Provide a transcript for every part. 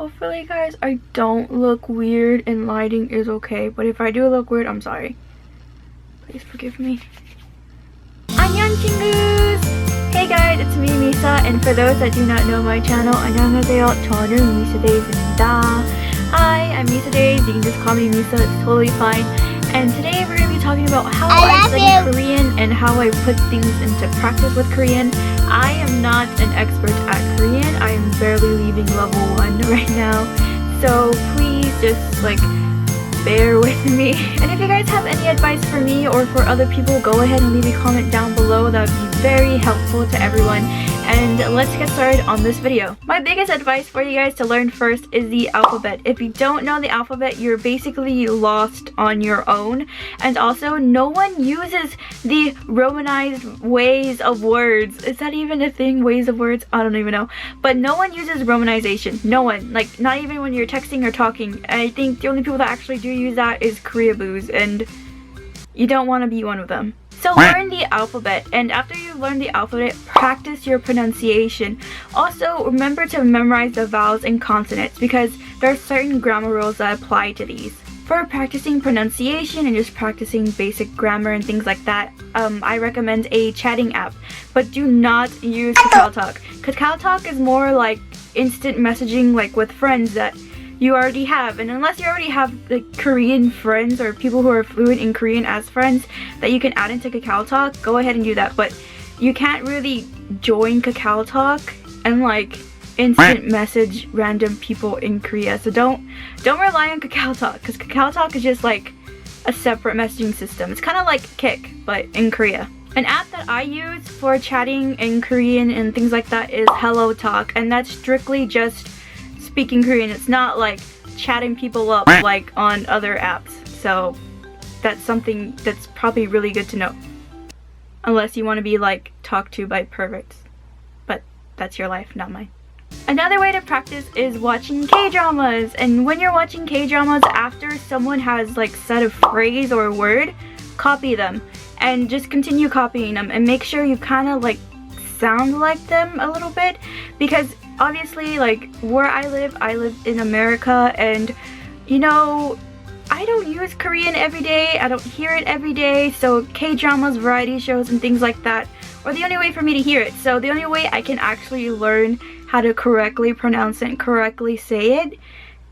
Hopefully guys, I don't look weird and lighting is okay, but if I do look weird, I'm sorry. Please forgive me. 안녕 친구s! Hey guys, it's me Misa, and for those that do not know my channel, 안녕하세요. 저는 missadays입니다. Hi, I'm missadays. You can just call me Misa, it's totally fine. And today we're going to be talking about how I study Korean and how I put things into practice with Korean. I am not an expert at Korean. I am barely leaving level 1 right now. So please just bear with me. And if you guys have any advice for me or for other people, go ahead and leave a comment down below. That would be very helpful to everyone. And let's get started on this video. My biggest advice for you guys to learn first is the alphabet. If you don't know the alphabet, you're basically lost on your own. And also, no one uses the Romanized ways of words. Is that even a thing? Ways of words? I don't even know. But no one uses Romanization. No one. Not even when you're texting or talking. I think the only people that actually do use that is Koreaboos, and you don't want to be one of them. So learn the alphabet, and after you learn the alphabet, practice your pronunciation. Also, remember to memorize the vowels and consonants because there are certain grammar rules that apply to these. For practicing pronunciation and just practicing basic grammar and things like that, I recommend a chatting app. But do not use KakaoTalk. KakaoTalk is more like instant messaging with friends that you already have, and unless you already have Korean friends or people who are fluent in Korean as friends that you can add into KakaoTalk, go ahead and do that. But you can't really join KakaoTalk and instant message random people in Korea. So don't rely on KakaoTalk, because KakaoTalk is just a separate messaging system. It's kind of like Kik, but in Korea. An app that I use for chatting in Korean and things like that is HelloTalk, and that's strictly just speaking Korean. It's not chatting people up on other apps. So that's something that's probably really good to know. Unless you want to be talked to by perverts. But that's your life, not mine. Another way to practice is watching K-dramas. And when you're watching K-dramas, after someone has said a phrase or a word, copy them. And just continue copying them. And make sure you kind of sound like them a little bit. Because obviously, where I live in America, and I don't use Korean every day, I don't hear it every day, so K-dramas, variety shows, and things like that are the only way for me to hear it. So the only way I can actually learn how to correctly pronounce it and correctly say it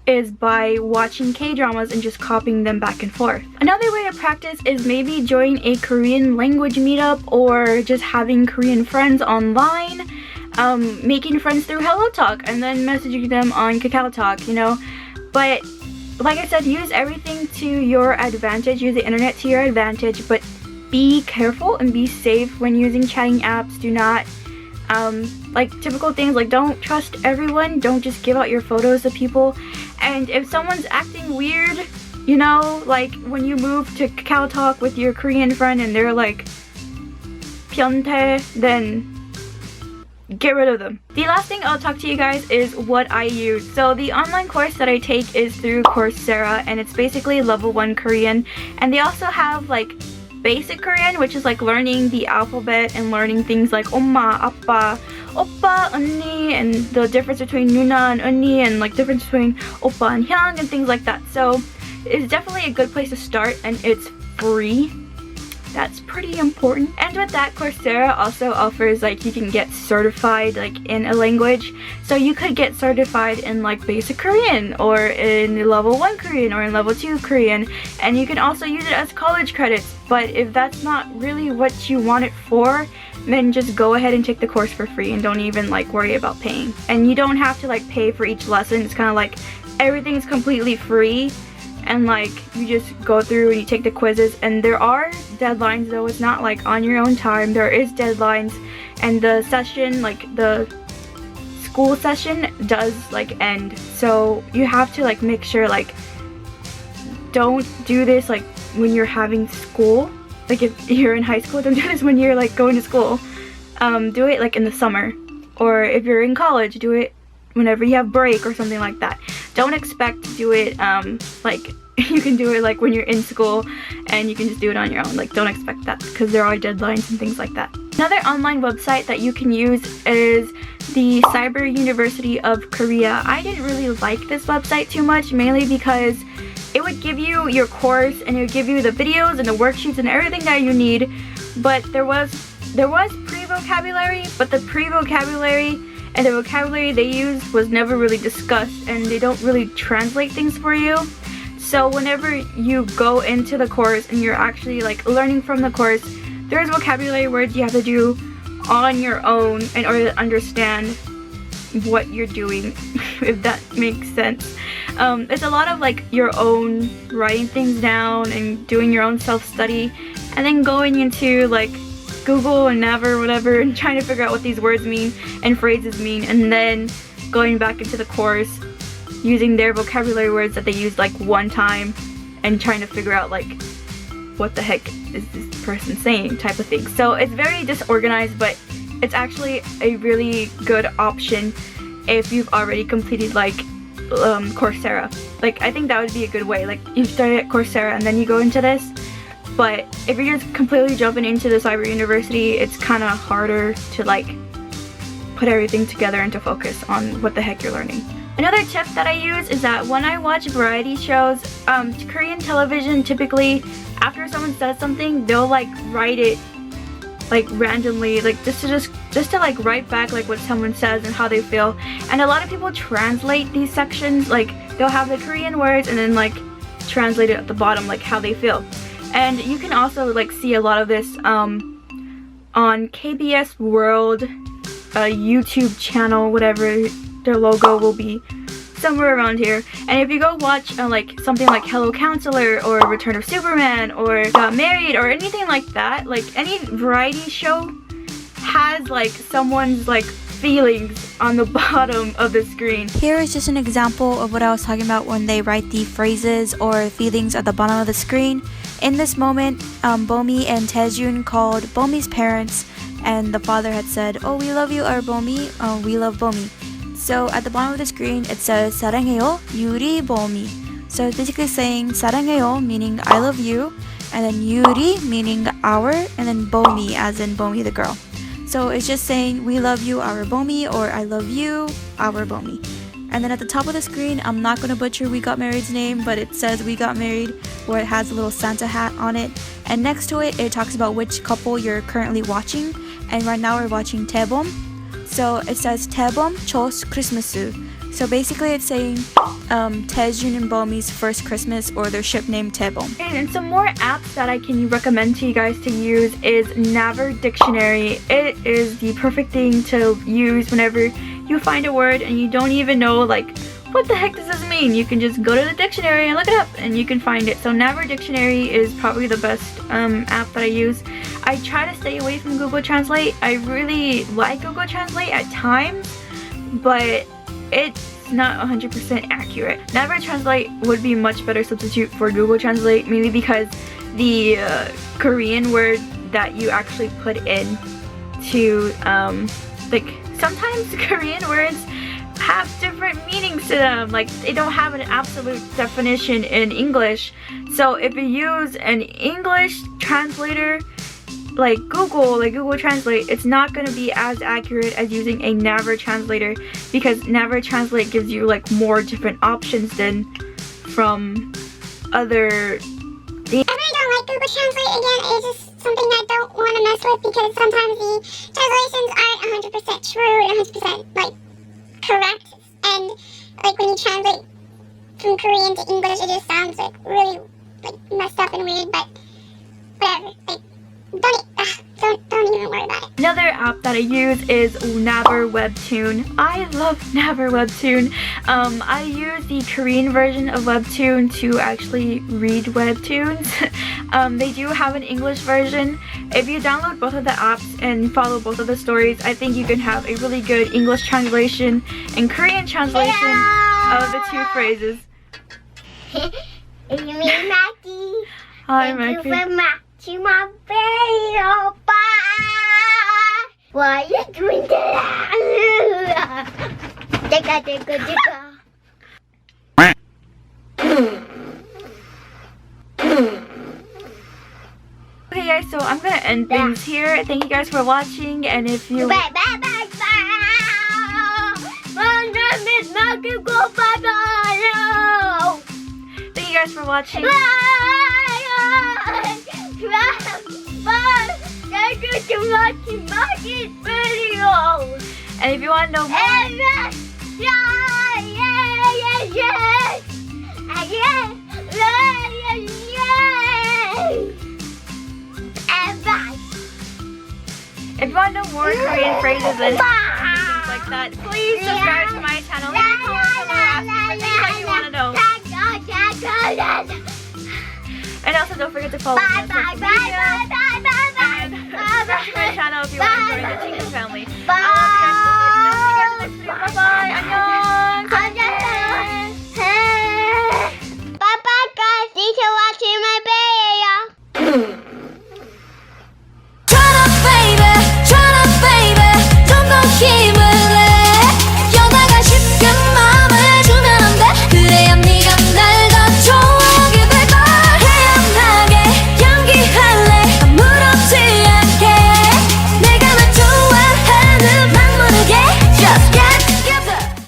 is by watching K-dramas and just copying them back and forth. Another way to practice is maybe join a Korean language meetup or just having Korean friends online. Making friends through HelloTalk and then messaging them on KakaoTalk, But like I said, use everything to your advantage, use the internet to your advantage, but be careful and be safe when using chatting apps. Do not, typical things don't trust everyone, don't just give out your photos to people, and if someone's acting weird, when you move to KakaoTalk with your Korean friend and they're Pyeontae, then get rid of them. The last thing I'll talk to you guys is what I use. So the online course that I take is through Coursera, and it's basically level 1 Korean, and they also have basic Korean, which is learning the alphabet and learning things like 엄마, 아빠, 오빠, 언니, and the difference between 누나 and 언니, and difference between 오빠 and 형 and things like that. So it's definitely a good place to start, and it's free. That's pretty important. And with that, Coursera also offers you can get certified in a language. So you could get certified in basic Korean, or in level 1 Korean, or in level 2 Korean, and you can also use it as college credits. But if that's not really what you want it for, then just go ahead and take the course for free and don't even worry about paying. And you don't have to pay for each lesson. It's kind of everything's completely free. And you just go through and you take the quizzes, and there are deadlines though. It's not on your own time. There is deadlines, and the session, the school session does end. So you have to make sure don't do this when you're having school. If you're in high school, don't do this when you're going to school. Do it in the summer, or if you're in college, do it whenever you have break or something like that. Don't expect to do it you can do it when you're in school and you can just do it on your own. Don't expect that, because there are deadlines and things like that. Another online website that you can use is the Cyber University of Korea. I didn't really like this website too much, mainly because it would give you your course and it would give you the videos and the worksheets and everything that you need, but there was pre-vocabulary, but the pre-vocabulary and the vocabulary they used was never really discussed, and they don't really translate things for you. So whenever you go into the course and you're actually like learning from the course, there's vocabulary words you have to do on your own in order to understand what you're doing, if that makes sense. It's a lot of like your own writing things down and doing your own self-study, and then going into like Google and Naver or whatever and trying to figure out what these words mean and phrases mean, and then going back into the course using their vocabulary words that they used like one time and trying to figure out like what the heck is this person saying type of thing. So it's very disorganized, but it's actually a really good option if you've already completed like Coursera. Like I think that would be a good way. Like you start at Coursera and then you go into this. But if you're just completely jumping into the Cyber University, it's kind of harder to like put everything together and to focus on what the heck you're learning. Another tip that I use is that when I watch variety shows, Korean television, typically after someone says something, they'll like write it like randomly, like just to like write back like what someone says and how they feel. And a lot of people translate these sections, like they'll have the Korean words and then like translate it at the bottom like how they feel. And you can also like see a lot of this on KBS World YouTube channel, whatever their logo will be somewhere around here. And if you go watch like something like Hello Counselor or Return of Superman or Got Married or anything like that, like any variety show has like someone's like feelings on the bottom of the screen. Here is just an example of what I was talking about when they write the phrases or feelings at the bottom of the screen. In this moment, Bomi and Taejun called Bomi's parents, and the father had said, "Oh, we love you, our Bomi. We love Bomi." So at the bottom of the screen, it says 사랑해요, 유리 Bomi. So it's basically saying 사랑해요 meaning I love you, and then 유리 meaning our, and then Bomi as in Bomi the girl. So it's just saying we love you, our Bomi, or I love you, our Bomi. And then at the top of the screen, I'm not going to butcher We Got Married's name, but it says We Got Married, where it has a little Santa hat on it. And next to it, it talks about which couple you're currently watching. And right now we're watching Taebom. So it says Taebom chose Christmas. So basically it's saying Taejun and Bomi's first Christmas, or their ship named Taebom. And some more apps that I can recommend to you guys to use is Naver Dictionary. It is the perfect thing to use whenever you find a word and you don't even know like what the heck does this mean. You can just go to the dictionary and look it up and you can find it. So Naver Dictionary is probably the best app that I use. I try to stay away from Google Translate. I really like Google Translate at times, but it's not 100% accurate. Naver Translate would be a much better substitute for Google Translate, mainly because the Korean word that you actually put in to like sometimes Korean words have different meanings to them. Like they don't have an absolute definition in English. So if you use an English translator like Google Translate, it's not going to be as accurate as using a Naver translator, because Naver Translate gives you like more different options than from other things. I really don't like Google Translate. Again, it's just something I don't want to mess with, because sometimes the translations aren't 100% true and 100% like correct, and like when you translate from Korean to English, it just sounds like really like messed up and weird. But whatever, like don't even worry about it. Another app that I use is Naver Webtoon. I love Naver Webtoon. I use the Korean version of Webtoon to actually read webtoons. They do have an English version. If you download both of the apps and follow both of the stories, I think you can have a really good English translation and Korean translation of the two phrases. It's me, Mackie. Hi, Mackie. Thank you for matching my baby, oppa. Why are you doing that? Digga. Okay guys, so I'm gonna end things here. Thank you guys for watching, and if you Bye bye bye bye. My name is Maggie. Go bye bye. thank you guys for watching. Bye. Thank you for watching Maggie's video. And if you want to know more, if you want to know more Korean phrases and things like that, please subscribe to my channel. Leave a comment below asking for things that you want to know. And also don't forget to follow me on social media. And subscribe to my channel if you want to join the Chingu family.